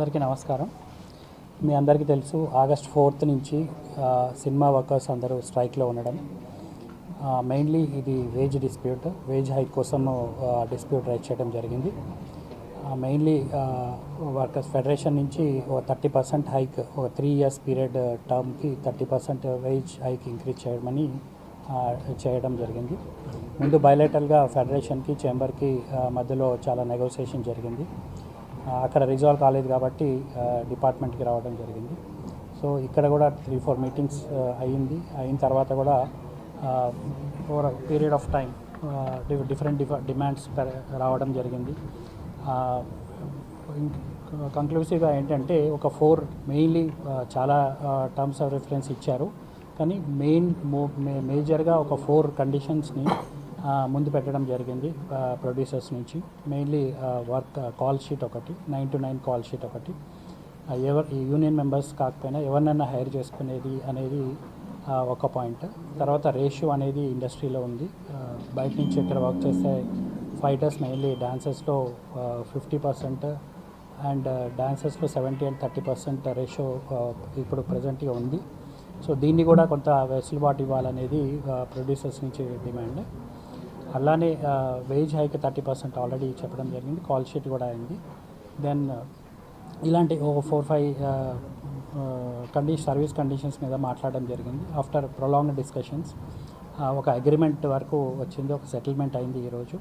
అందరికీ నమస్కారం. మీ అందరికీ తెలుసు ఆగస్ట్ 4th నుంచి సినిమా వర్కర్స్ అందరూ స్ట్రైక్లో ఉండడం. మెయిన్లీ ఇది వేజ్ హైక్ కోసం డిస్ప్యూట్ రైజ్ చేయడం జరిగింది. మెయిన్లీ వర్కర్స్ ఫెడరేషన్ నుంచి 30% హైక్, ఒక 3 years పీరియడ్ టర్మ్కి 30% వేజ్ హైక్ ఇంక్రీజ్ చేయడం జరిగింది. ముందు బయలేటరల్గా ఫెడరేషన్కి చేంబర్కి మధ్యలో చాలా నెగోసియేషన్ జరిగింది. అక్కడ రిజాల్వ్ కాలేదు కాబట్టి డిపార్ట్మెంట్కి రావడం జరిగింది. సో ఇక్కడ కూడా 3-4 మీటింగ్స్ అయిన తర్వాత కూడా over period of time different demands రావడం జరిగింది. కంక్లూసివ్గా ఏంటంటే ఒక 4 మెయిన్లీ చాలా టర్మ్స్ ఆఫ్ రిఫరెన్స్ ఇచ్చారు, కానీ మేజర్గా ఒక 4 కండిషన్స్ని ముందు పెట్టడం జరిగింది ప్రొడ్యూసర్స్ నుంచి. మెయిన్లీ వర్క్ కాల్ షీట్ ఒకటి, 9 to 9 కాల్ షీట్ ఒకటి, యూనియన్ మెంబర్స్ కాకపోయినా ఎవరినైనా హైర్ చేసుకునేది అనేది ఒక పాయింట్. తర్వాత రేషియో అనేది ఇండస్ట్రీలో ఉంది. బయట నుంచి ఇక్కడ వర్క్ చేసే ఫైటర్స్ మెయిన్లీ డాన్సర్స్లో 50% అండ్ డాన్సర్స్లో 70 and 30% రేషియో ఇప్పుడు ప్రజెంట్గా ఉంది. సో దీన్ని కూడా కొంత వెసులుబాటు ఇవ్వాలనేది ప్రొడ్యూసర్స్ నుంచి డిమాండ్. అలానే వేజ్ హైక్ 30% ఆల్రెడీ చెప్పడం జరిగింది, కాల్ షీట్ కూడా అయింది. దెన్ ఇలాంటి ఒక 4-5 సర్వీస్ కండిషన్స్ మీద మాట్లాడడం జరిగింది. ఆఫ్టర్ ప్రొలాంగ్డ్ డిస్కషన్స్ ఒక అగ్రిమెంట్ వరకు వచ్చింది, ఒక సెటిల్మెంట్ అయింది ఈరోజు.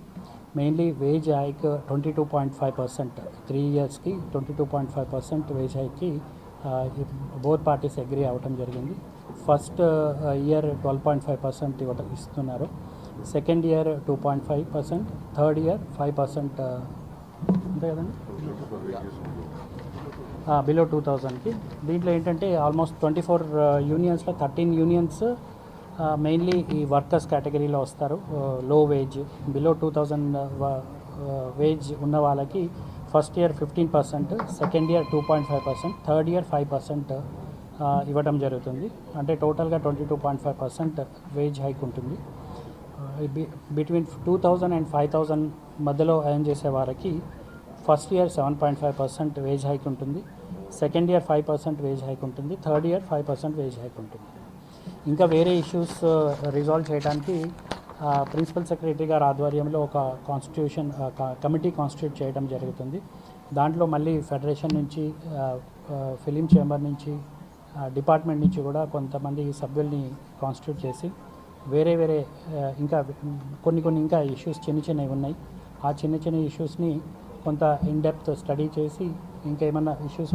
మెయిన్లీ వేజ్ హైక్ 22.5%, 3 yearsకి 22.5% వేజ్ హైక్కి బోత్ పార్టీస్ అగ్రీ అవ్వటం జరిగింది. ఫస్ట్ ఇయర్ 12.5% ఇస్తున్నారు, సెకండ్ ఇయర్ 2.5%, థర్డ్ ఇయర్ 5% అంతే కదండి, బిలో 2000కి. దీంట్లో ఏంటంటే ఆల్మోస్ట్ 24 యూనియన్స్లో 13 యూనియన్స్ మెయిన్లీ ఈ వర్కర్స్ కేటగిరీలో వస్తారు. లో వేజ్, బిలో 2000 వేజ్ ఉన్న వాళ్ళకి first year 15%, second year 2.5%, third year 5% ఇవ్వడం జరుగుతుంది. అంటే టోటల్గా 22.5% వేజ్ హైక్ ఉంటుంది. బిట్వీన్ 2000 and 5000 మధ్యలో ఎర్న్ చేసే వారికి ఫస్ట్ ఇయర్ 7.5% వేజ్ హైక్ ఉంటుంది, సెకండ్ ఇయర్ 5% వేజ్ హైక్ ఉంటుంది, థర్డ్ ఇయర్ 5% వేజ్ హైక్ ఉంటుంది. ఇంకా వేరే ఇష్యూస్ రిజాల్వ్ చేయడానికి ప్రిన్సిపల్ సెక్రటరీ గారి ఆధ్వర్యంలో ఒక కమిటీ కాన్స్టిట్యూట్ చేయడం జరుగుతుంది. దాంట్లో మళ్ళీ ఫెడరేషన్ నుంచి, ఫిలిం చేంబర్ నుంచి, డిపార్ట్మెంట్ నుంచి కూడా కొంతమంది సభ్యుల్ని కాన్స్టిట్యూట్ చేసి వేరే ఇంకా కొన్ని ఇంకా ఇష్యూస్ చిన్నవి ఉన్నాయి. ఆ చిన్న ఇష్యూస్ని కొంత ఇన్ డెప్త్ స్టడీ చేసి ఇంకా ఏమన్నా ఇష్యూస్